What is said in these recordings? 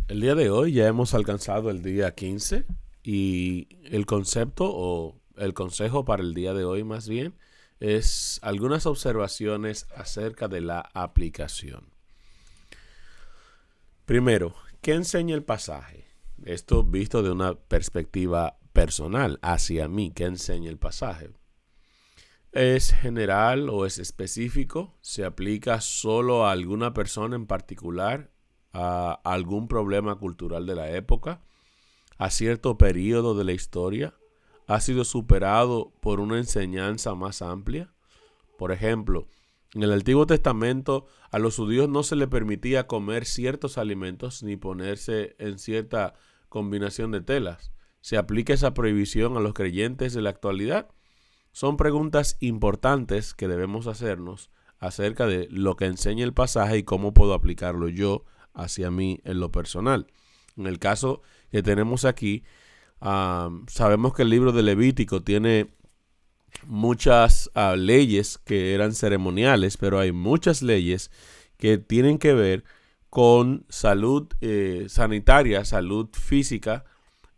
El día de hoy ya hemos alcanzado el día 15 y el concepto o el consejo para el día de hoy más bien es algunas observaciones acerca de la aplicación. Primero, ¿qué enseña el pasaje? Esto visto de una perspectiva personal hacia mí, ¿qué enseña el pasaje? ¿Es general o es específico? ¿Se aplica solo a alguna persona en particular? ¿A algún problema cultural de la época? ¿A cierto periodo de la historia? ¿Ha sido superado por una enseñanza más amplia? Por ejemplo, en el Antiguo Testamento a los judíos no se les permitía comer ciertos alimentos ni ponerse en cierta combinación de telas. ¿Se aplica esa prohibición a los creyentes de la actualidad? Son preguntas importantes que debemos hacernos acerca de lo que enseña el pasaje y cómo puedo aplicarlo yo hacia mí en lo personal. En el caso que tenemos aquí, sabemos que el libro de Levítico tiene muchas leyes que eran ceremoniales, pero hay muchas leyes que tienen que ver con salud sanitaria, salud física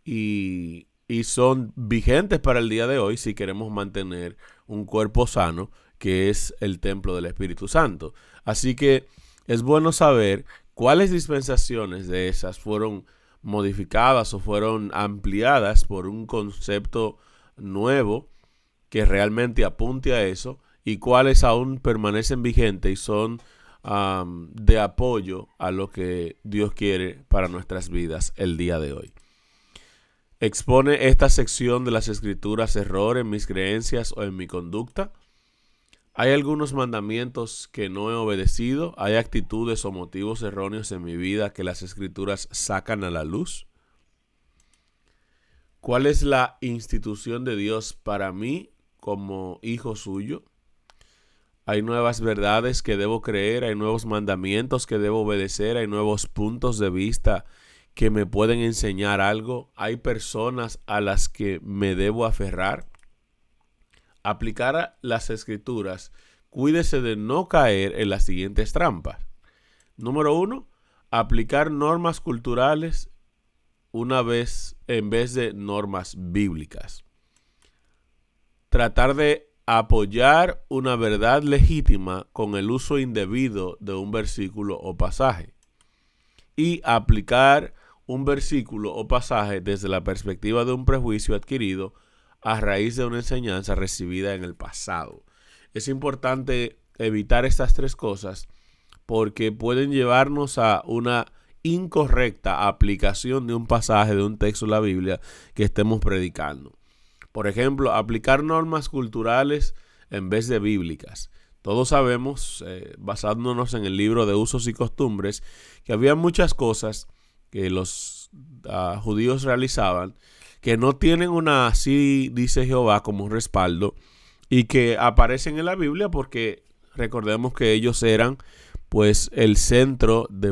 y son vigentes para el día de hoy si queremos mantener un cuerpo sano, que es el templo del Espíritu Santo. Así que es bueno saber cuáles dispensaciones de esas fueron modificadas o fueron ampliadas por un concepto nuevo que realmente apunte a eso y cuáles aún permanecen vigentes y son de apoyo a lo que Dios quiere para nuestras vidas el día de hoy. ¿Expone esta sección de las escrituras error en mis creencias o en mi conducta? ¿Hay algunos mandamientos que no he obedecido? ¿Hay actitudes o motivos erróneos en mi vida que las escrituras sacan a la luz? ¿Cuál es la institución de Dios para mí como hijo suyo? Hay nuevas verdades que debo creer, hay nuevos mandamientos que debo obedecer, hay nuevos puntos de vista que me pueden enseñar algo, hay personas a las que me debo aferrar. Aplicar a las escrituras, cuídese de no caer en las siguientes trampas. Número uno, aplicar normas culturales una vez en vez de normas bíblicas. Tratar de apoyar una verdad legítima con el uso indebido de un versículo o pasaje. Y aplicar un versículo o pasaje desde la perspectiva de un prejuicio adquirido a raíz de una enseñanza recibida en el pasado. Es importante evitar estas tres cosas porque pueden llevarnos a una incorrecta aplicación de un pasaje de un texto de la Biblia que estemos predicando. Por ejemplo, aplicar normas culturales en vez de bíblicas. Todos sabemos, basándonos en el libro de usos y costumbres, que había muchas cosas que los judíos realizaban que no tienen una así dice Jehová como un respaldo y que aparecen en la Biblia porque recordemos que ellos eran pues el centro de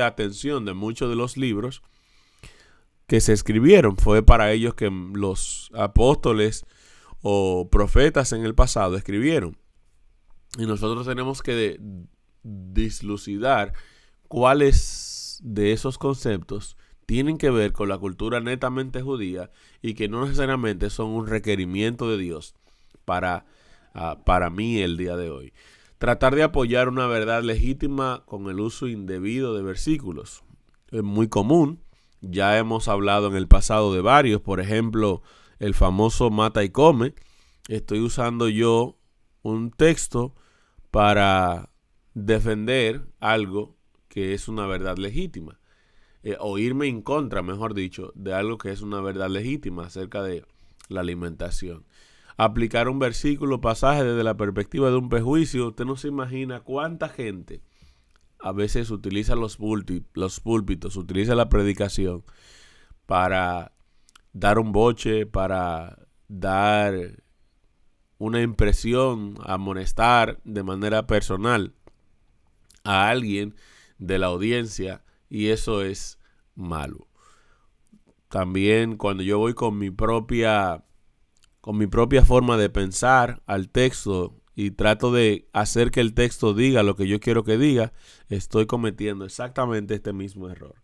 atención de muchos de los libros que se escribieron. Fue para ellos que los apóstoles o profetas en el pasado escribieron. Y nosotros tenemos que dislucidar cuáles de esos conceptos tienen que ver con la cultura netamente judía y que no necesariamente son un requerimiento de Dios para, para mí el día de hoy. Tratar de apoyar una verdad legítima con el uso indebido de versículos. Es muy común. Ya hemos hablado en el pasado de varios. Por ejemplo, el famoso mata y come. Estoy usando yo un texto para defender algo que es una verdad legítima. O irme en contra, mejor dicho, de algo que es una verdad legítima acerca de la alimentación. Aplicar un versículo, pasaje desde la perspectiva de un prejuicio. Usted no se imagina cuánta gente a veces utiliza los púlpitos, utiliza la predicación para dar un boche, para dar una impresión, amonestar de manera personal a alguien de la audiencia, y eso es malo. También cuando yo voy con mi propia forma de pensar al texto y trato de hacer que el texto diga lo que yo quiero que diga, estoy cometiendo exactamente este mismo error.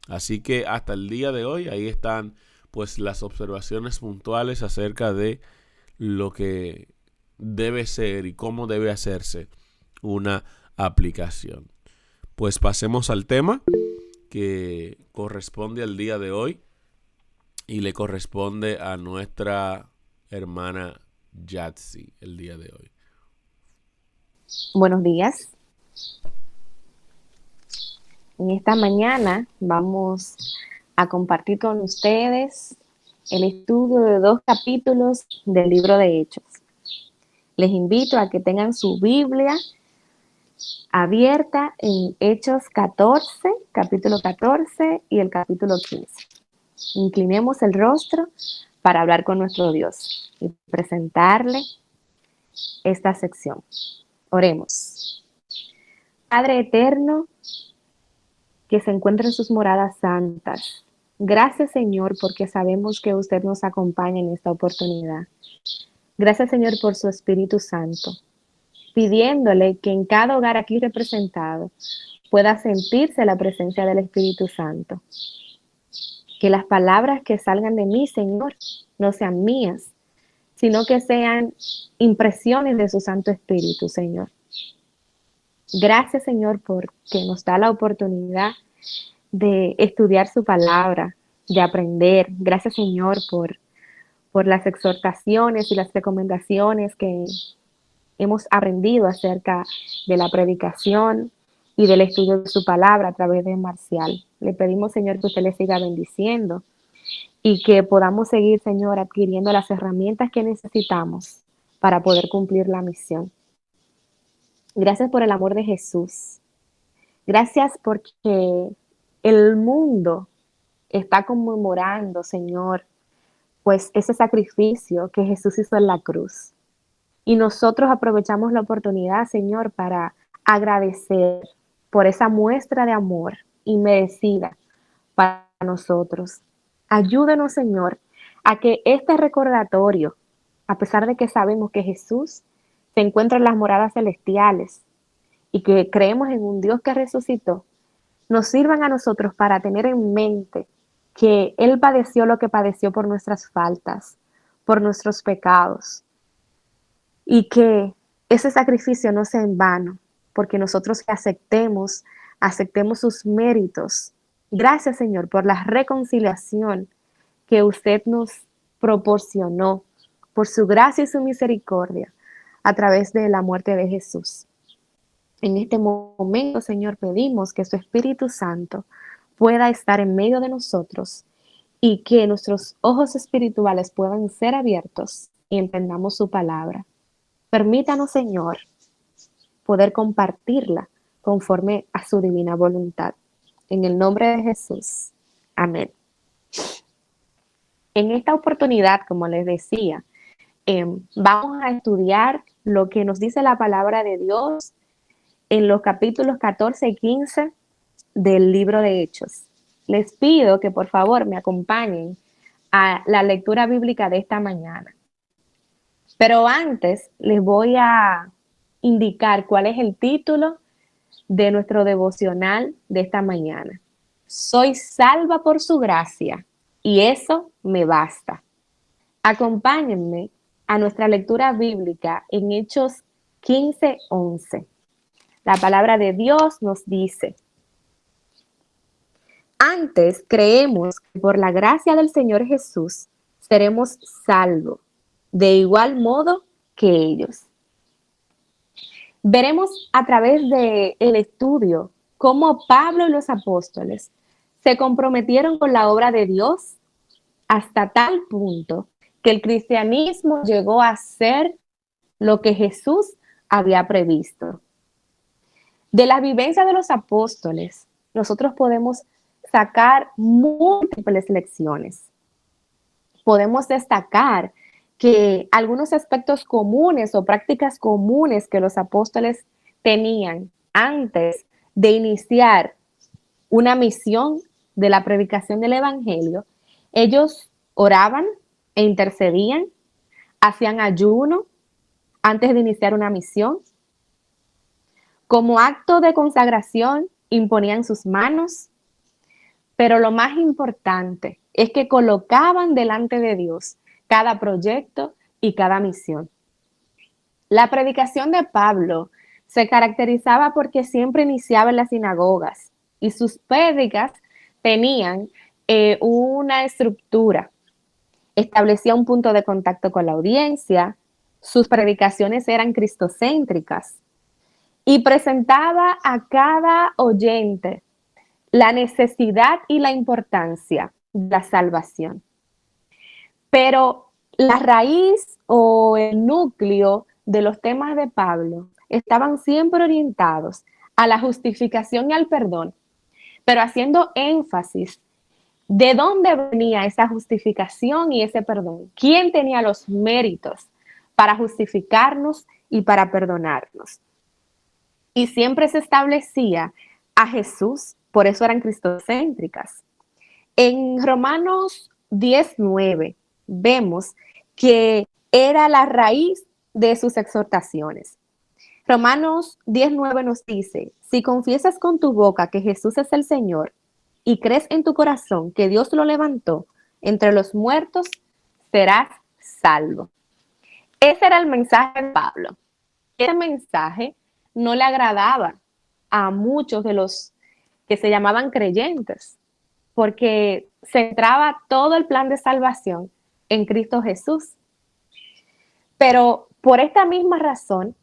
Así que hasta el día de hoy ahí están pues las observaciones puntuales acerca de lo que debe ser y cómo debe hacerse una aplicación. Pues pasemos al tema que corresponde al día de hoy y le corresponde a nuestra hermana Yatsi el día de hoy. Buenos días. En esta mañana vamos a compartir con ustedes el estudio de 2 capítulos del libro de Hechos. Les invito a que tengan su Biblia abierta en Hechos 14, capítulo 14 y el capítulo 15. Inclinemos el rostro para hablar con nuestro Dios y presentarle esta sección. Oremos. Padre eterno, que se encuentre en sus moradas santas. Gracias, Señor, porque sabemos que usted nos acompaña en esta oportunidad. Gracias, Señor, por su Espíritu Santo, pidiéndole que en cada hogar aquí representado pueda sentirse la presencia del Espíritu Santo. Que las palabras que salgan de mí, Señor, no sean mías, sino que sean impresiones de su Santo Espíritu, Señor. Gracias, Señor, porque nos da la oportunidad de estudiar su palabra, de aprender. Gracias, Señor, por las exhortaciones y las recomendaciones que hemos aprendido acerca de la predicación y del estudio de su palabra a través de Marcial. Le pedimos, Señor, que usted le siga bendiciendo y que podamos seguir, Señor, adquiriendo las herramientas que necesitamos para poder cumplir la misión. Gracias por el amor de Jesús. Gracias porque el mundo está conmemorando, Señor, pues ese sacrificio que Jesús hizo en la cruz. Y nosotros aprovechamos la oportunidad, Señor, para agradecer por esa muestra de amor inmerecida para nosotros. Ayúdenos, Señor, a que este recordatorio, a pesar de que sabemos que Jesús se encuentra en las moradas celestiales y que creemos en un Dios que resucitó, nos sirvan a nosotros para tener en mente que Él padeció lo que padeció por nuestras faltas, por nuestros pecados, y que ese sacrificio no sea en vano, porque nosotros aceptemos sus méritos. Gracias, Señor, por la reconciliación que usted nos proporcionó, por su gracia y su misericordia a través de la muerte de Jesús. En este momento, Señor, pedimos que su Espíritu Santo pueda estar en medio de nosotros y que nuestros ojos espirituales puedan ser abiertos y entendamos su palabra. Permítanos, Señor, poder compartirla conforme a su divina voluntad. En el nombre de Jesús. Amén. En esta oportunidad, como les decía, vamos a estudiar lo que nos dice la palabra de Dios en los capítulos 14 y 15 del libro de Hechos. Les pido que por favor me acompañen a la lectura bíblica de esta mañana. Pero antes les voy a indicar cuál es el título de nuestro devocional de esta mañana. Soy salva por su gracia y eso me basta. Acompáñenme a nuestra lectura bíblica en Hechos 15:11. La palabra de Dios nos dice: antes creemos que por la gracia del Señor Jesús seremos salvos, de igual modo que ellos. Veremos a través del estudio cómo Pablo y los apóstoles se comprometieron con la obra de Dios hasta tal punto que el cristianismo llegó a ser lo que Jesús había previsto. De la vivencia de los apóstoles, nosotros podemos sacar múltiples lecciones. Podemos destacar que algunos aspectos comunes o prácticas comunes que los apóstoles tenían antes de iniciar una misión de la predicación del evangelio, ellos oraban e intercedían, hacían ayuno, antes de iniciar una misión. Como acto de consagración, imponían sus manos, pero lo más importante es que colocaban delante de Dios cada proyecto y cada misión. La predicación de Pablo se caracterizaba porque siempre iniciaba en las sinagogas y sus prédicas tenían una estructura. Establecía un punto de contacto con la audiencia, sus predicaciones eran cristocéntricas y presentaba a cada oyente la necesidad y la importancia de la salvación. Pero la raíz o el núcleo de los temas de Pablo estaban siempre orientados a la justificación y al perdón, pero haciendo énfasis de dónde venía esa justificación y ese perdón, quién tenía los méritos para justificarnos y para perdonarnos. Y siempre se establecía a Jesús, por eso eran cristocéntricas. En Romanos 19 vemos que era la raíz de sus exhortaciones. Romanos 19 nos dice, si confiesas con tu boca que Jesús es el Señor y crees en tu corazón que Dios lo levantó entre los muertos, serás salvo. Ese era el mensaje de Pablo. Ese mensaje no le agradaba a muchos de los que se llamaban creyentes, porque centraba todo el plan de salvación en Cristo Jesús. Pero por esta misma razón,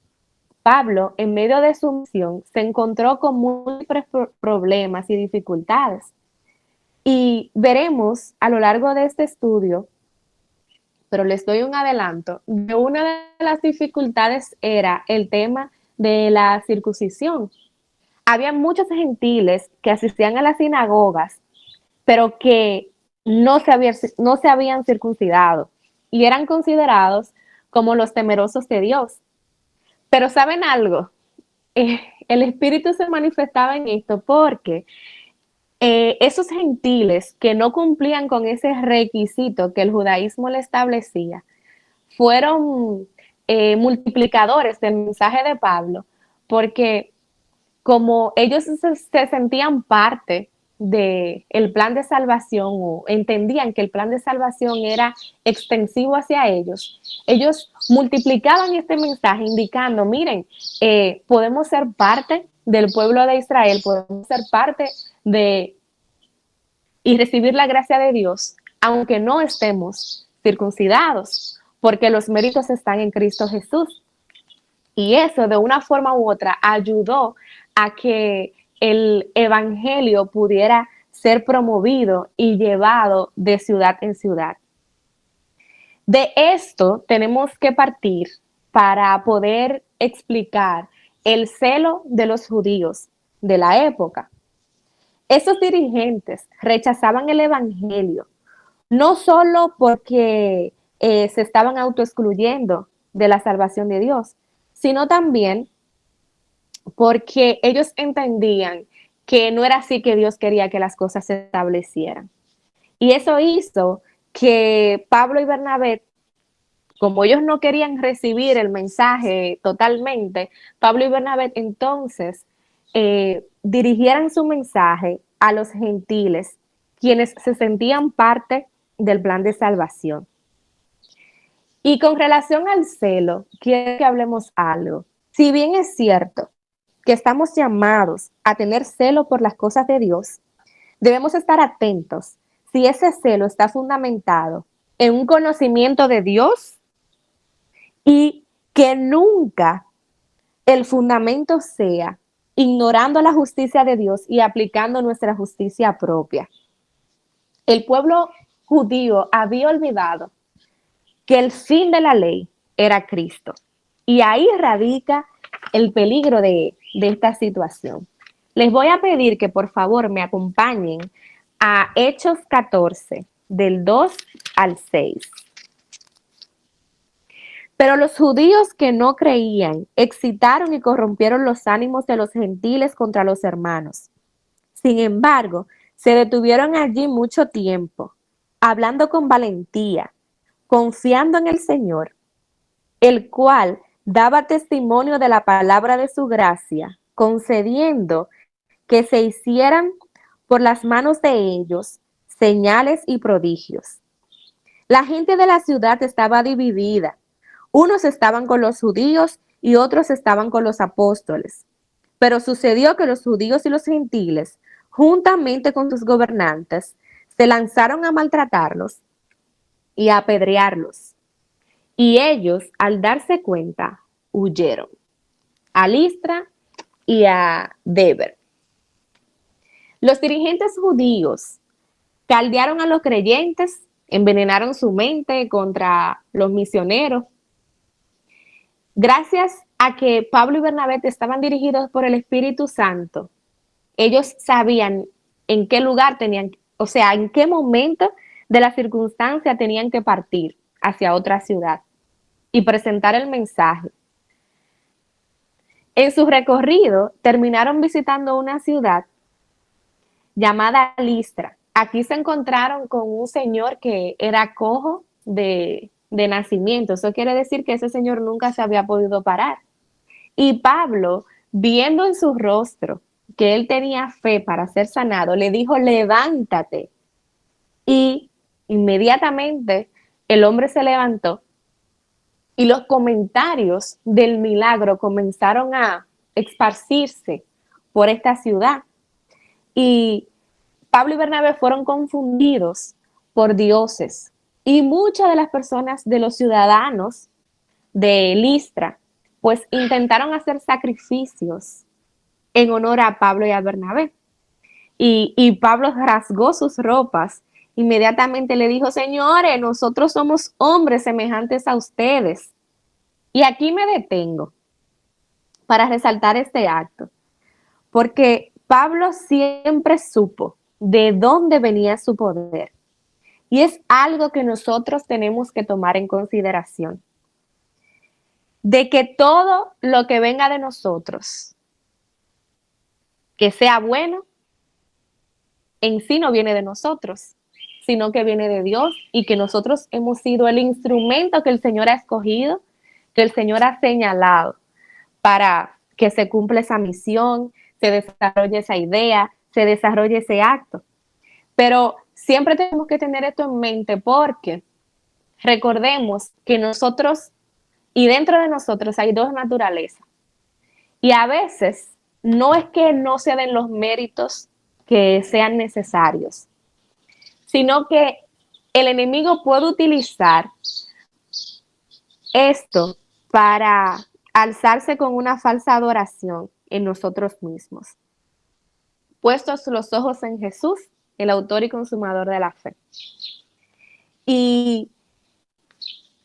Pablo, en medio de su misión, se encontró con múltiples problemas y dificultades. Y veremos a lo largo de este estudio, pero les doy un adelanto, de una de las dificultades era el tema de la circuncisión. Había muchos gentiles que asistían a las sinagogas, pero que no se habían circuncidado y eran considerados como los temerosos de Dios. Pero ¿saben algo? El Espíritu se manifestaba en esto porque esos gentiles que no cumplían con ese requisito que el judaísmo le establecía, fueron multiplicadores del mensaje de Pablo, porque como ellos se sentían parte del plan de salvación o entendían que el plan de salvación era extensivo hacia ellos multiplicaban este mensaje indicando, miren, podemos ser parte del pueblo de Israel, podemos ser parte y recibir la gracia de Dios, aunque no estemos circuncidados, porque los méritos están en Cristo Jesús. Y eso, de una forma u otra, ayudó a que el evangelio pudiera ser promovido y llevado de ciudad en ciudad. De esto tenemos que partir para poder explicar el celo de los judíos de la época. Esos dirigentes rechazaban el evangelio, no solo porque se estaban autoexcluyendo de la salvación de Dios, sino también porque ellos entendían que no era así que Dios quería que las cosas se establecieran. Y eso hizo que Pablo y Bernabé, como ellos no querían recibir el mensaje totalmente, Pablo y Bernabé entonces dirigieran su mensaje a los gentiles, quienes se sentían parte del plan de salvación. Y con relación al celo, quiero que hablemos algo. Si bien es cierto que estamos llamados a tener celo por las cosas de Dios, debemos estar atentos si ese celo está fundamentado en un conocimiento de Dios y que nunca el fundamento sea ignorando la justicia de Dios y aplicando nuestra justicia propia. El pueblo judío había olvidado que el fin de la ley era Cristo. Y ahí radica el peligro de esta situación. Les voy a pedir que por favor me acompañen a Hechos 14, del 2 al 6. Pero los judíos que no creían excitaron y corrompieron los ánimos de los gentiles contra los hermanos. Sin embargo, se detuvieron allí mucho tiempo, hablando con valentía, confiando en el Señor, el cual daba testimonio de la palabra de su gracia, concediendo que se hicieran por las manos de ellos señales y prodigios. La gente de la ciudad estaba dividida. Unos estaban con los judíos y otros estaban con los apóstoles. Pero sucedió que los judíos y los gentiles, juntamente con sus gobernantes, se lanzaron a maltratarlos y a apedrearlos. Y ellos, al darse cuenta, huyeron a Listra y a Deber. Los dirigentes judíos caldearon a los creyentes, envenenaron su mente contra los misioneros. Gracias a que Pablo y Bernabé estaban dirigidos por el Espíritu Santo, ellos sabían en qué lugar tenían, o sea, en qué momento de la circunstancia tenían que partir hacia otra ciudad y presentar el mensaje. En su recorrido terminaron visitando una ciudad llamada Listra. Aquí se encontraron con un señor que era cojo de nacimiento. Eso quiere decir que ese señor nunca se había podido parar. Y Pablo, viendo en su rostro que él tenía fe para ser sanado, le dijo, levántate. Y inmediatamente el hombre se levantó y los comentarios del milagro comenzaron a esparcirse por esta ciudad. Y Pablo y Bernabé fueron confundidos por dioses. Y muchas de las personas, de los ciudadanos de Listra, pues intentaron hacer sacrificios en honor a Pablo y a Bernabé. Y Pablo rasgó sus ropas. Inmediatamente le dijo, señores, nosotros somos hombres semejantes a ustedes. Y aquí me detengo para resaltar este acto, porque Pablo siempre supo de dónde venía su poder. Y es algo que nosotros tenemos que tomar en consideración. De que todo lo que venga de nosotros, que sea bueno, en sí no viene de nosotros, sino que viene de Dios y que nosotros hemos sido el instrumento que el Señor ha escogido, que el Señor ha señalado para que se cumpla esa misión, se desarrolle esa idea, se desarrolle ese acto. Pero siempre tenemos que tener esto en mente porque recordemos que nosotros y dentro de nosotros hay dos naturalezas. Y a veces no es que no se den los méritos que sean necesarios, sino que el enemigo puede utilizar esto para alzarse con una falsa adoración en nosotros mismos. Puestos los ojos en Jesús, el autor y consumador de la fe. Y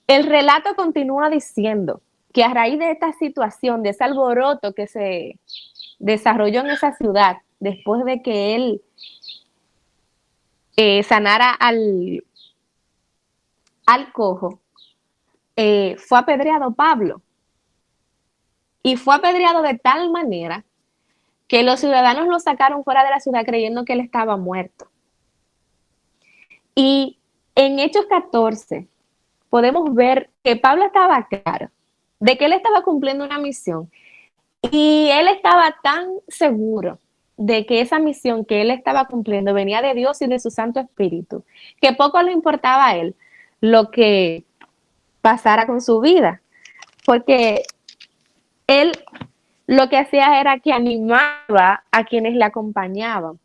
el relato continúa diciendo que a raíz de esta situación, de ese alboroto que se desarrolló en esa ciudad, después de que él sanara al cojo, fue apedreado Pablo. Y fue apedreado de tal manera que los ciudadanos lo sacaron fuera de la ciudad creyendo que él estaba muerto. Y en Hechos 14 podemos ver que Pablo estaba claro de que él estaba cumpliendo una misión y él estaba tan seguro de que esa misión que él estaba cumpliendo venía de Dios y de su Santo Espíritu, que poco le importaba a él lo que pasara con su vida, porque él lo que hacía era que animaba a quienes le acompañaban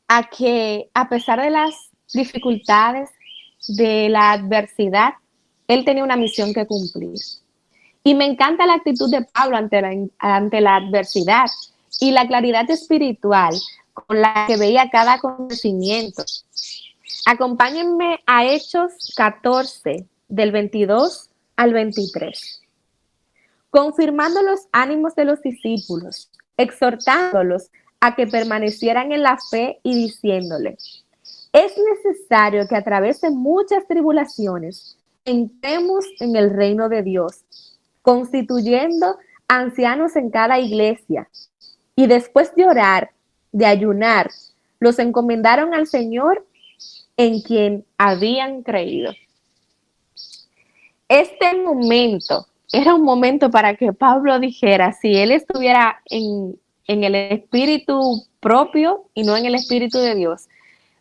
a que, a pesar de las dificultades, de la adversidad, él tenía una misión que cumplir. Y me encanta la actitud de Pablo ante la adversidad y la claridad espiritual con la que veía cada acontecimiento. Acompáñenme a Hechos 14, del 22 al 23. Confirmando los ánimos de los discípulos, exhortándolos a que permanecieran en la fe y diciéndole, es necesario que a través de muchas tribulaciones entremos en el reino de Dios, constituyendo ancianos en cada iglesia. Y después de orar, de ayunar, los encomendaron al Señor en quien habían creído. Este momento era un momento para que Pablo dijera, si él estuviera en el espíritu propio y no en el espíritu de Dios,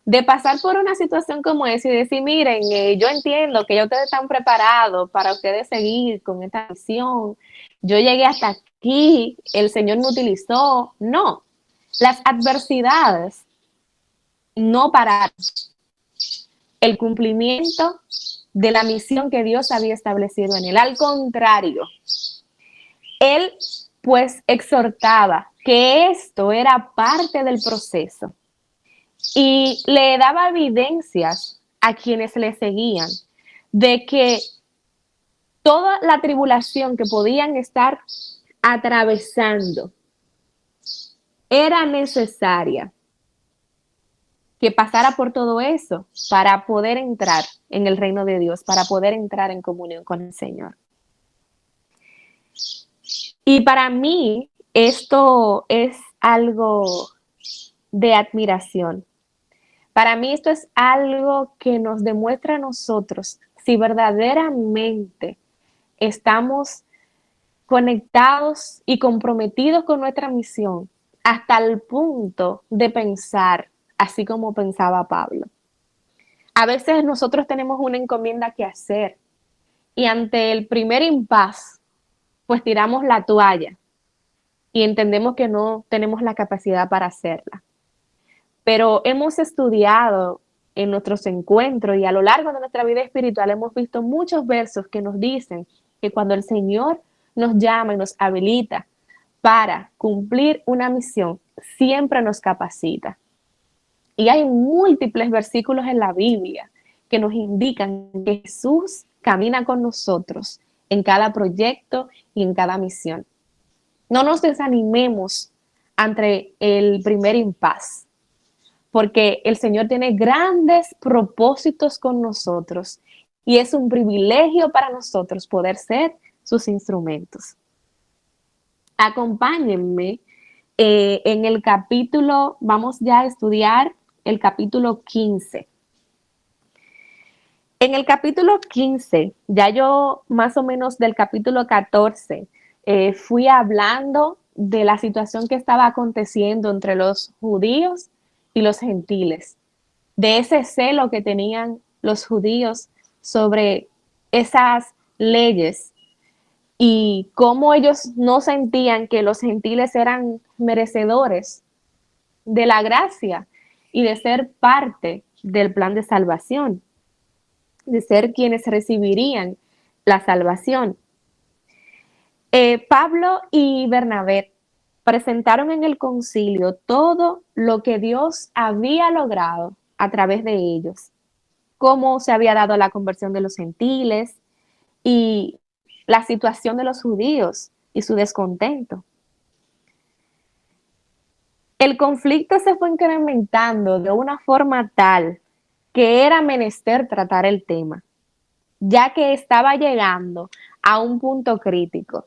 de pasar por una situación como esa y decir, miren, yo entiendo que ya ustedes están preparados para ustedes seguir con esta misión, yo llegué hasta aquí, el Señor me utilizó. No, las adversidades no pararon el cumplimiento de la misión que Dios había establecido en él. Al contrario, él pues exhortaba que esto era parte del proceso y le daba evidencias a quienes le seguían de que toda la tribulación que podían estar atravesando era necesaria que pasara por todo eso para poder entrar en el reino de Dios, para poder entrar en comunión con el Señor. Y para mí esto es algo de admiración. Para mí esto es algo que nos demuestra a nosotros si verdaderamente estamos conectados y comprometidos con nuestra misión hasta el punto de pensar así como pensaba Pablo. A veces nosotros tenemos una encomienda que hacer y ante el primer impasse, pues tiramos la toalla y entendemos que no tenemos la capacidad para hacerla. Pero hemos estudiado en nuestros encuentros y a lo largo de nuestra vida espiritual hemos visto muchos versos que nos dicen que cuando el Señor nos llama y nos habilita para cumplir una misión, siempre nos capacita. Y hay múltiples versículos en la Biblia que nos indican que Jesús camina con nosotros en cada proyecto y en cada misión. No nos desanimemos ante el primer impasse, porque el Señor tiene grandes propósitos con nosotros y es un privilegio para nosotros poder ser sus instrumentos. Acompáñenme en el capítulo, vamos ya a estudiar el capítulo 15. En el capítulo 15, ya yo más o menos del capítulo 14, fui hablando de la situación que estaba aconteciendo entre los judíos y los gentiles, de ese celo que tenían los judíos sobre esas leyes y cómo ellos no sentían que los gentiles eran merecedores de la gracia y de ser parte del plan de salvación, de ser quienes recibirían la salvación. Pablo y Bernabé presentaron en el concilio todo lo que Dios había logrado a través de ellos, cómo se había dado la conversión de los gentiles y la situación de los judíos y su descontento. El conflicto se fue incrementando de una forma tal que era menester tratar el tema, ya que estaba llegando a un punto crítico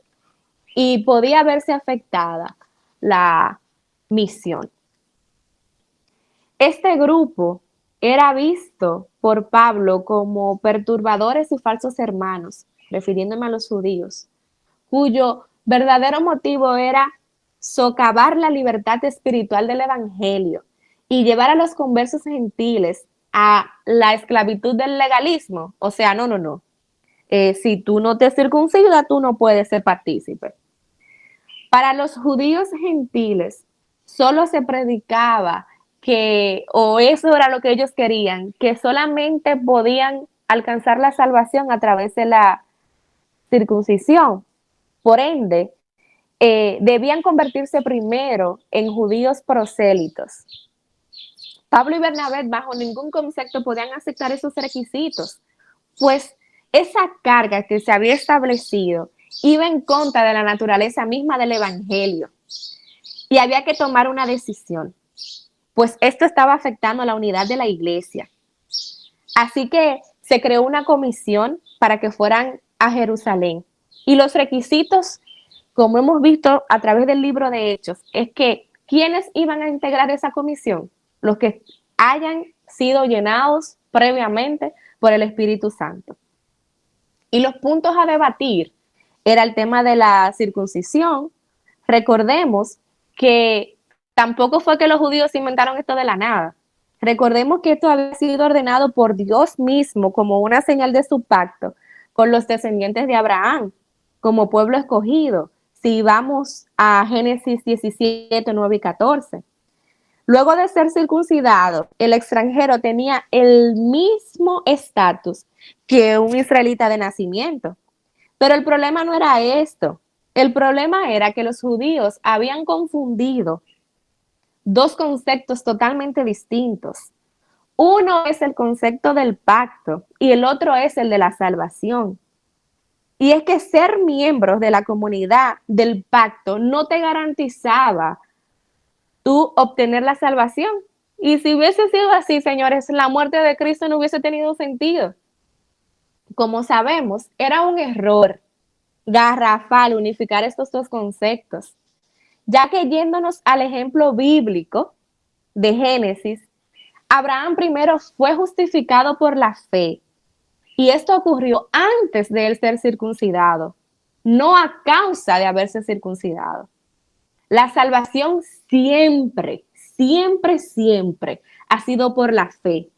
y podía verse afectada la misión. Este grupo era visto por Pablo como perturbadores y falsos hermanos, refiriéndome a los judíos, cuyo verdadero motivo era socavar la libertad espiritual del evangelio y llevar a los conversos gentiles a la esclavitud del legalismo. O sea, no. Si tú no te circuncidas, tú no puedes ser partícipe. Para los judíos gentiles, solo se predicaba que, o eso era lo que ellos querían, que solamente podían alcanzar la salvación a través de la circuncisión. Por ende, debían convertirse primero en judíos prosélitos. Pablo y Bernabé bajo ningún concepto podían aceptar esos requisitos, pues esa carga que se había establecido iba en contra de la naturaleza misma del evangelio y había que tomar una decisión, pues esto estaba afectando a la unidad de la iglesia. Así que se creó una comisión para que fueran a Jerusalén y los requisitos, como hemos visto a través del libro de Hechos, es que ¿quiénes iban a integrar esa comisión? Los que hayan sido llenados previamente por el Espíritu Santo. Y los puntos a debatir era el tema de la circuncisión. Recordemos que tampoco fue que los judíos inventaron esto de la nada. Recordemos que esto había sido ordenado por Dios mismo como una señal de su pacto con los descendientes de Abraham, como pueblo escogido. Si vamos a Génesis 17, 9 y 14. Luego de ser circuncidado, el extranjero tenía el mismo estatus que un israelita de nacimiento. Pero el problema no era esto. El problema era que los judíos habían confundido dos conceptos totalmente distintos. Uno es el concepto del pacto y el otro es el de la salvación. Y es que ser miembros de la comunidad del pacto no te garantizaba tú obtener la salvación. Y si hubiese sido así, señores, la muerte de Cristo no hubiese tenido sentido. Como sabemos, era un error garrafal unificar estos dos conceptos, ya que yéndonos al ejemplo bíblico de Génesis, Abraham primero fue justificado por la fe, y esto ocurrió antes de él ser circuncidado, no a causa de haberse circuncidado. La salvación siempre, siempre, siempre ha sido por la fe,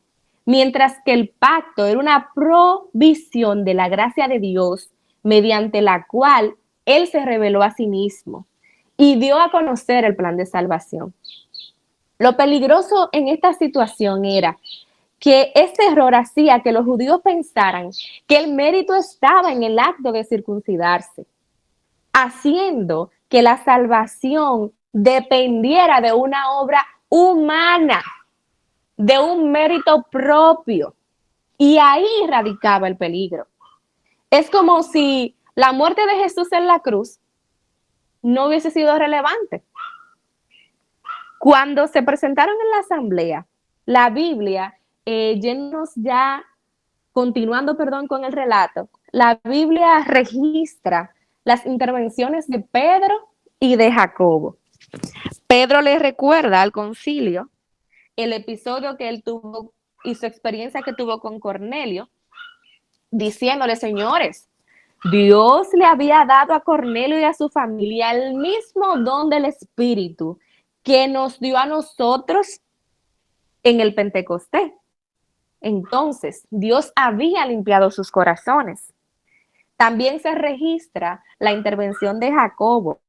mientras que el pacto era una provisión de la gracia de Dios mediante la cual Él se reveló a sí mismo y dio a conocer el plan de salvación. Lo peligroso en esta situación era que este error hacía que los judíos pensaran que el mérito estaba en el acto de circuncidarse, haciendo que la salvación dependiera de una obra humana, de un mérito propio. Y ahí radicaba el peligro. Es como si la muerte de Jesús en la cruz no hubiese sido relevante. Cuando se presentaron en la asamblea, la Biblia, continuando con el relato, la Biblia registra las intervenciones de Pedro y de Jacobo. Pedro le recuerda al concilio el episodio que él tuvo y su experiencia que tuvo con Cornelio, diciéndole, señores, Dios le había dado a Cornelio y a su familia el mismo don del Espíritu que nos dio a nosotros en el Pentecostés. Entonces, Dios había limpiado sus corazones. También se registra la intervención de Jacobo.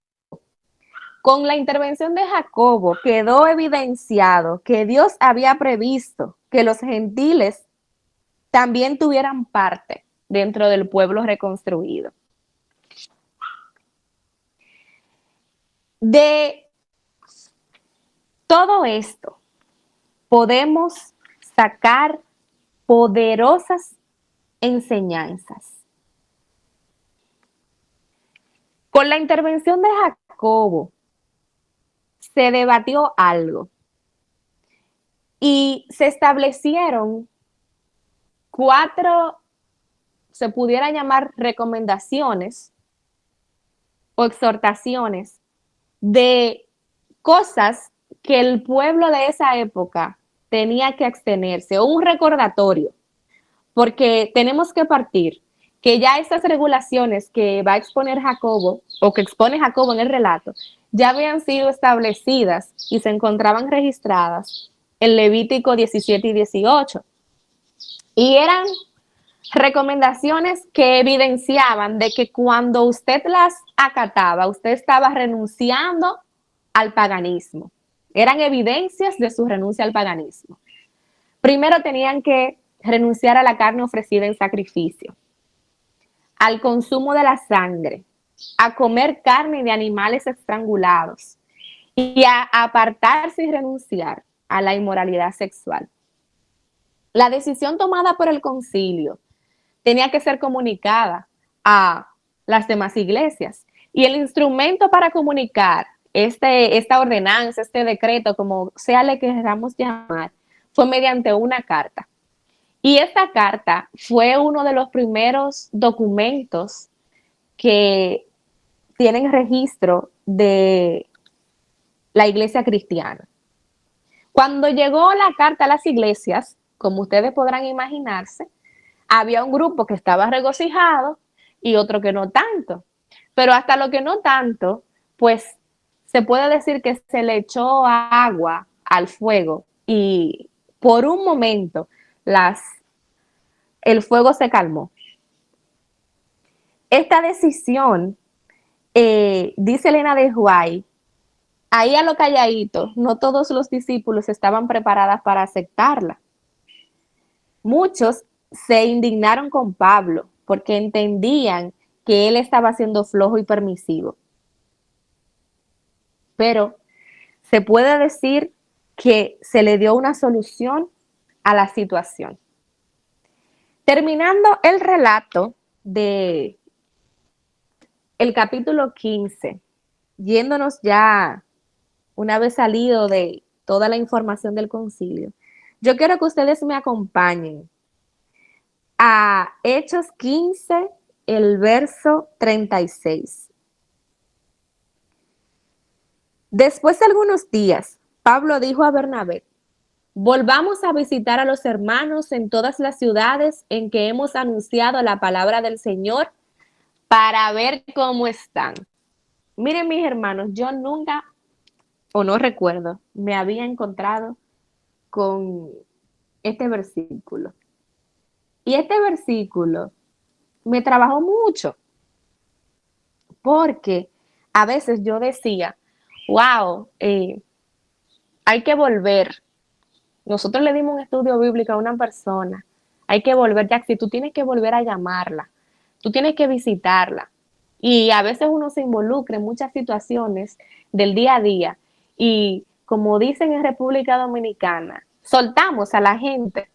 Con la intervención de Jacobo quedó evidenciado que Dios había previsto que los gentiles también tuvieran parte dentro del pueblo reconstruido. De todo esto podemos sacar poderosas enseñanzas. Con la intervención de Jacobo se debatió algo y se establecieron 4, se pudiera llamar recomendaciones o exhortaciones de cosas que el pueblo de esa época tenía que abstenerse, o un recordatorio, porque tenemos que partir que ya estas regulaciones que va a exponer Jacobo, o que expone Jacobo en el relato, ya habían sido establecidas y se encontraban registradas en Levítico 17 y 18. Y eran recomendaciones que evidenciaban de que cuando usted las acataba, usted estaba renunciando al paganismo. Eran evidencias de su renuncia al paganismo. Primero tenían que renunciar a la carne ofrecida en sacrificio, al consumo de la sangre, a comer carne de animales estrangulados y a apartarse y renunciar a la inmoralidad sexual. La decisión tomada por el concilio tenía que ser comunicada a las demás iglesias, y el instrumento para comunicar esta ordenanza, este decreto, como sea le queramos llamar, fue mediante una carta. Y esta carta fue uno de los primeros documentos que tienen registro de la iglesia cristiana. Cuando llegó la carta a las iglesias, como ustedes podrán imaginarse, había un grupo que estaba regocijado y otro que no tanto. pero hasta lo que no tanto, pues se puede decir que se le echó agua al fuego y por un momento el fuego se calmó. Esta decisión, dice Elena de White, ahí a lo calladito, no todos los discípulos estaban preparados para aceptarla. Muchos se indignaron con Pablo porque entendían que él estaba siendo flojo y permisivo. Pero se puede decir que se le dio una solución a la situación. Terminando el relato de el capítulo 15, yéndonos ya una vez salido de toda la información del concilio, yo quiero que ustedes me acompañen a Hechos 15, el verso 36. Después de algunos días, Pablo dijo a Bernabé: volvamos a visitar a los hermanos en todas las ciudades en que hemos anunciado la palabra del Señor para ver cómo están. Miren, mis hermanos, yo nunca, o no recuerdo, me había encontrado con este versículo. Y este versículo me trabajó mucho, porque a veces yo decía, wow, hay que volver. Nosotros le dimos un estudio bíblico a una persona, hay que volver, Jaxi, tú tienes que volver a llamarla, tú tienes que visitarla. Y a veces uno se involucra en muchas situaciones del día a día y, como dicen en República Dominicana, soltamos a la gente.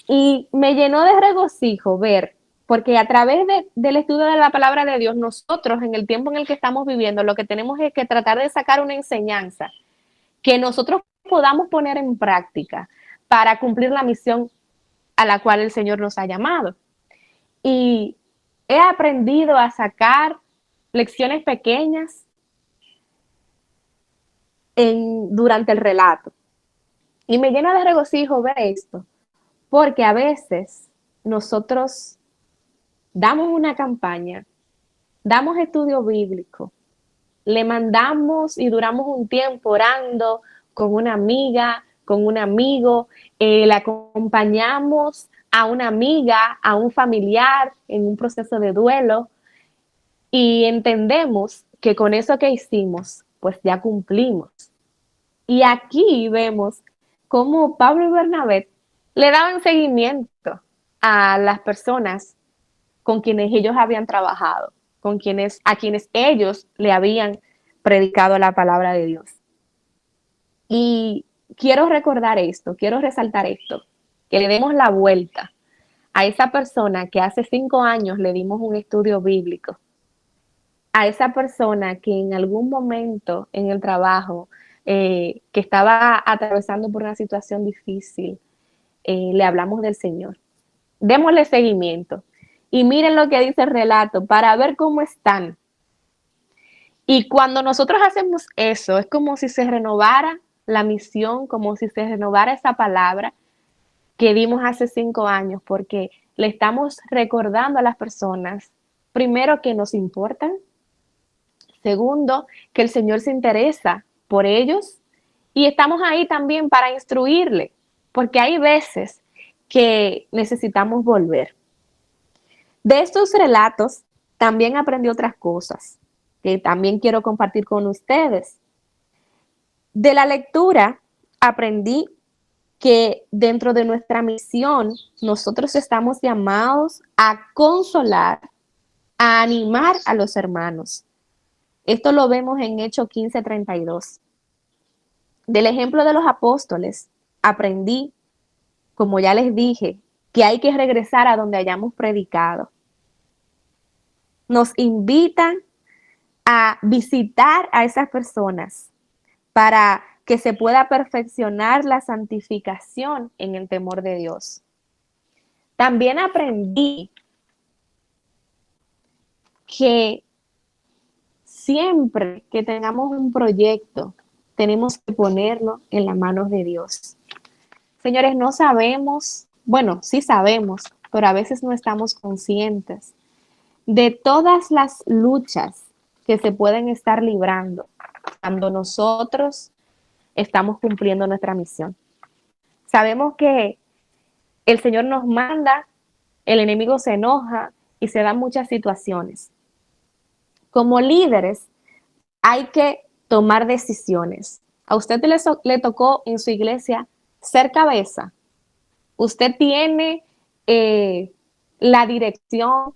Y me llenó de regocijo ver, porque a través del estudio de la palabra de Dios, nosotros en el tiempo en el que estamos viviendo, lo que tenemos es que tratar de sacar una enseñanza que nosotros podamos poner en práctica para cumplir la misión a la cual el Señor nos ha llamado. Y he aprendido a sacar lecciones pequeñas durante el relato. Y me llena de regocijo ver esto, porque a veces nosotros damos una campaña, damos estudio bíblico, le mandamos y duramos un tiempo orando con una amiga, con un amigo, le acompañamos a una amiga, a un familiar en un proceso de duelo y entendemos que con eso que hicimos, pues ya cumplimos. Y aquí vemos cómo Pablo y Bernabé le daban seguimiento a las personas con quienes ellos habían trabajado, a quienes ellos le habían predicado la palabra de Dios. Y quiero recordar esto, quiero resaltar esto, que le demos la vuelta a esa persona que hace 5 años le dimos un estudio bíblico, a esa persona que en algún momento en el trabajo, que estaba atravesando por una situación difícil, le hablamos del Señor. Démosle seguimiento. Y miren lo que dice el relato, para ver cómo están. Y cuando nosotros hacemos eso, es como si se renovara la misión, como si se renovara esa palabra que dimos hace 5 años, porque le estamos recordando a las personas, primero, que nos importan, segundo, que el Señor se interesa por ellos, y estamos ahí también para instruirle, porque hay veces que necesitamos volver. De estos relatos también aprendí otras cosas que también quiero compartir con ustedes. De la lectura aprendí que dentro de nuestra misión nosotros estamos llamados a consolar, a animar a los hermanos. Esto lo vemos en Hechos 15:32. Del ejemplo de los apóstoles aprendí, como ya les dije, que hay que regresar a donde hayamos predicado. Nos invitan a visitar a esas personas para que se pueda perfeccionar la santificación en el temor de Dios. También aprendí que siempre que tengamos un proyecto, tenemos que ponerlo en las manos de Dios. Señores, no sabemos, bueno, sí sabemos, pero a veces no estamos conscientes de todas las luchas que se pueden estar librando cuando nosotros estamos cumpliendo nuestra misión. Sabemos que el Señor nos manda, el enemigo se enoja y se dan muchas situaciones. Como líderes hay que tomar decisiones. A usted le tocó en su iglesia ser cabeza. Usted tiene la dirección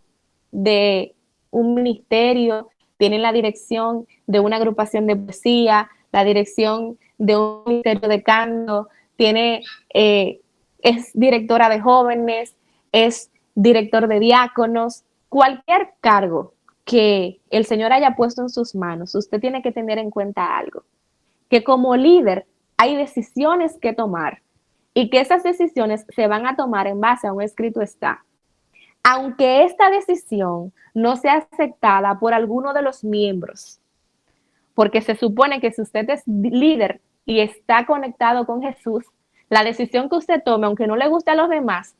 de un ministerio, tiene la dirección de una agrupación de poesía, la dirección de un ministerio de canto, es directora de jóvenes, es director de diáconos, cualquier cargo que el Señor haya puesto en sus manos, usted tiene que tener en cuenta algo, que como líder hay decisiones que tomar y que esas decisiones se van a tomar en base a un escrito está. Aunque esta decisión no sea aceptada por alguno de los miembros, porque se supone que si usted es líder y está conectado con Jesús, la decisión que usted tome, aunque no le guste a los demás,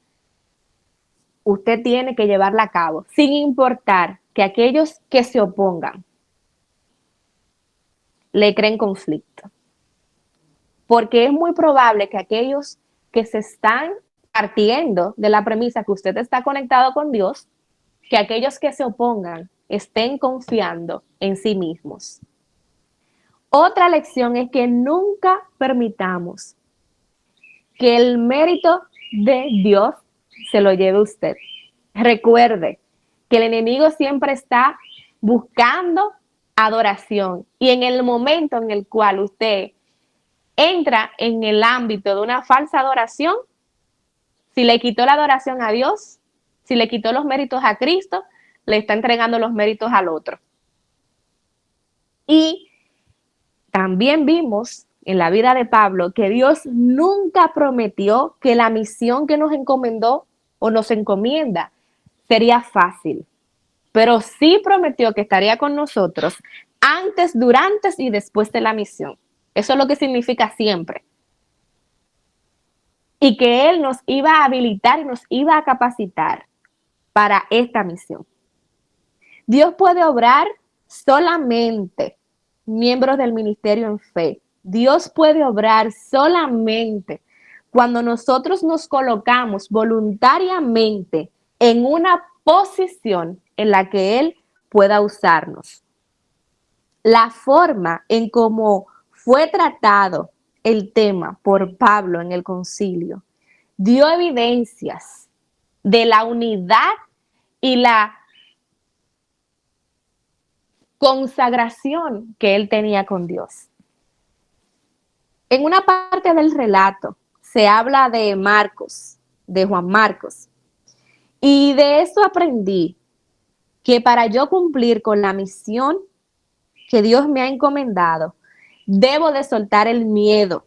usted tiene que llevarla a cabo, sin importar que aquellos que se opongan le creen conflicto. Porque es muy probable que aquellos que se están partiendo de la premisa que usted está conectado con Dios, que aquellos que se opongan estén confiando en sí mismos. Otra lección es que nunca permitamos que el mérito de Dios se lo lleve usted. Recuerde que el enemigo siempre está buscando adoración y en el momento en el cual usted entra en el ámbito de una falsa adoración, si le quitó la adoración a Dios, si le quitó los méritos a Cristo, le está entregando los méritos al otro. Y también vimos en la vida de Pablo que Dios nunca prometió que la misión que nos encomendó o nos encomienda sería fácil, pero sí prometió que estaría con nosotros antes, durante y después de la misión. Eso es lo que significa siempre. Y que Él nos iba a habilitar y nos iba a capacitar para esta misión. Dios puede obrar solamente miembros del ministerio en fe. Dios puede obrar solamente cuando nosotros nos colocamos voluntariamente en una posición en la que Él pueda usarnos. La forma en cómo fue tratado el tema por Pablo en el concilio dio evidencias de la unidad y la consagración que él tenía con Dios. En una parte del relato se habla de Marcos, de Juan Marcos, y de eso aprendí que para yo cumplir con la misión que Dios me ha encomendado, debo de soltar el miedo.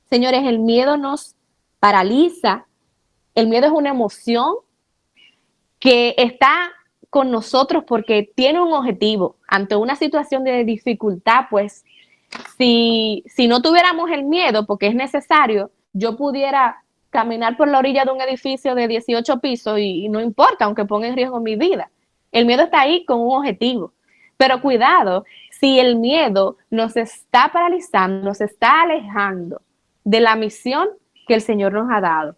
Señores, el miedo nos paraliza, el miedo es una emoción que está con nosotros porque tiene un objetivo. Ante una situación de dificultad, pues, si no tuviéramos el miedo, porque es necesario, yo pudiera caminar por la orilla de un edificio de 18 pisos y no importa, aunque ponga en riesgo mi vida. El miedo está ahí con un objetivo. Pero cuidado, si el miedo nos está paralizando, nos está alejando de la misión que el Señor nos ha dado.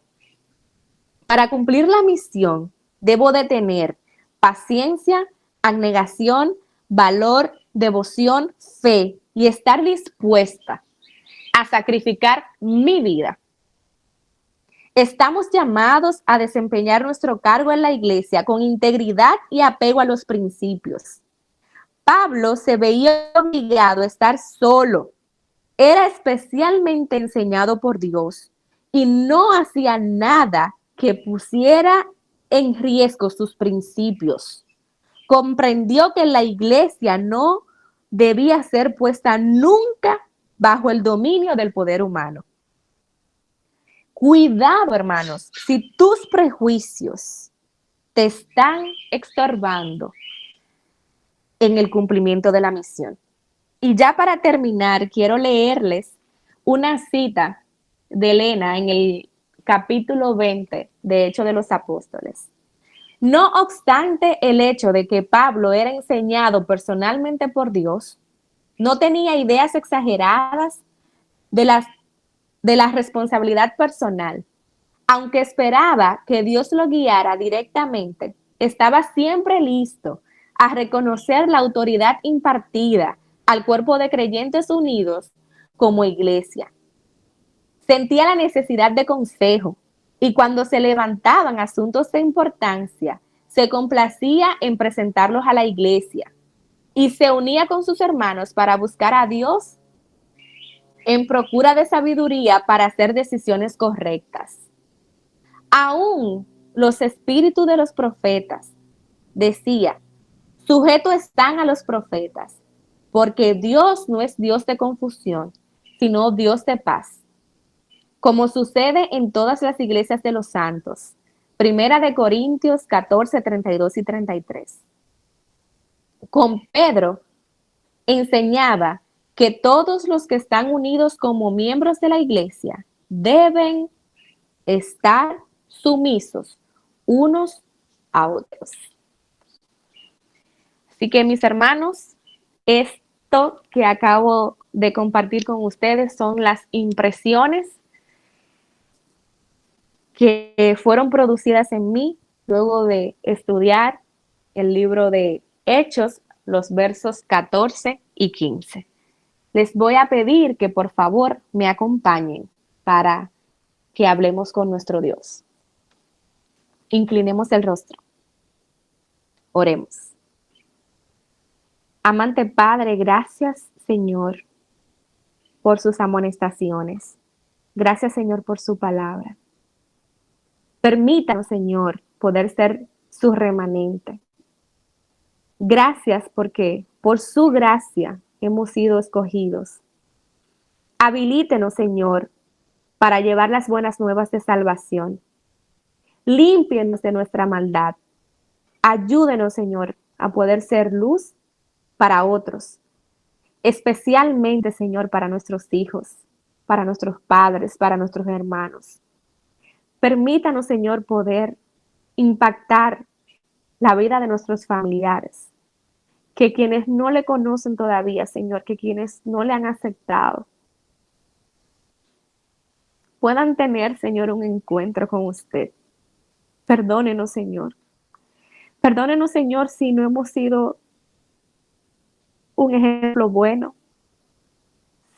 Para cumplir la misión, debo de tener paciencia, abnegación, valor, devoción, fe y estar dispuesta a sacrificar mi vida. Estamos llamados a desempeñar nuestro cargo en la iglesia con integridad y apego a los principios. Pablo se veía obligado a estar solo. Era especialmente enseñado por Dios y no hacía nada que pusiera en riesgo sus principios. Comprendió que la iglesia no debía ser puesta nunca bajo el dominio del poder humano. Cuidado, hermanos, si tus prejuicios te están estorbando en el cumplimiento de la misión. Y ya para terminar, quiero leerles una cita de Elena en el capítulo 20 de Hechos de los Apóstoles. No obstante el hecho de que Pablo era enseñado personalmente por Dios, no tenía ideas exageradas de, de la responsabilidad personal. Aunque esperaba que Dios lo guiara directamente, estaba siempre listo a reconocer la autoridad impartida al cuerpo de creyentes unidos como iglesia. Sentía la necesidad de consejo y cuando se levantaban asuntos de importancia, se complacía en presentarlos a la iglesia y se unía con sus hermanos para buscar a Dios en procura de sabiduría para hacer decisiones correctas. Aún los espíritus de los profetas, decía, sujetos están a los profetas, porque Dios no es Dios de confusión, sino Dios de paz, como sucede en todas las iglesias de los santos. Primera de Corintios 14, 32 y 33. Con Pedro enseñaba que todos los que están unidos como miembros de la iglesia deben estar sumisos unos a otros. Así que mis hermanos, esto que acabo de compartir con ustedes son las impresiones que fueron producidas en mí luego de estudiar el libro de Hechos, los versos 14 y 15. Les voy a pedir que por favor me acompañen para que hablemos con nuestro Dios. Inclinemos el rostro. Oremos. Amante Padre, gracias Señor por sus amonestaciones. Gracias Señor por su palabra. Permítanos Señor poder ser su remanente. Gracias porque por su gracia hemos sido escogidos. Habilítenos Señor para llevar las buenas nuevas de salvación. Límpienos de nuestra maldad. Ayúdenos Señor a poder ser luz para otros, especialmente, Señor, para nuestros hijos, para nuestros padres, para nuestros hermanos. Permítanos, Señor, poder impactar la vida de nuestros familiares, que quienes no le conocen todavía, Señor, que quienes no le han aceptado, puedan tener, Señor, un encuentro con usted. Perdónenos, Señor. Perdónenos, Señor, si no hemos sido un ejemplo bueno,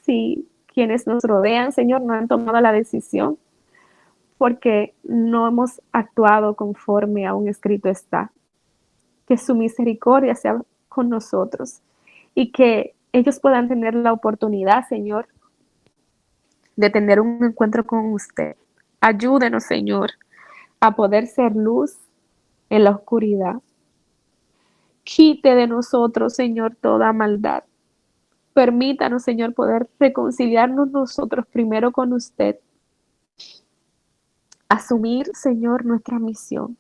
si quienes nos rodean, Señor, no han tomado la decisión, porque no hemos actuado conforme a un escrito está. Que su misericordia sea con nosotros y que ellos puedan tener la oportunidad, Señor, de tener un encuentro con usted. Ayúdenos, Señor, a poder ser luz en la oscuridad. Quite de nosotros, Señor, toda maldad. Permítanos, Señor, poder reconciliarnos nosotros primero con usted. Asumir, Señor, nuestra misión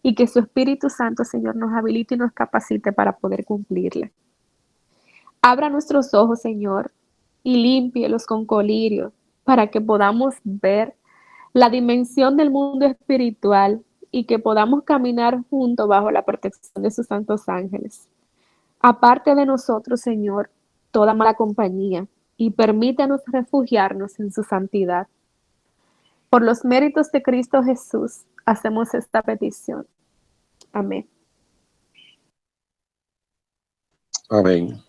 y que su Espíritu Santo, Señor, nos habilite y nos capacite para poder cumplirla. Abra nuestros ojos, Señor, y límpielos con colirio para que podamos ver la dimensión del mundo espiritual y que podamos caminar juntos bajo la protección de sus santos ángeles. Aparte de nosotros, Señor, toda mala compañía y permítanos refugiarnos en su santidad. Por los méritos de Cristo Jesús, hacemos esta petición. Amén. Amén.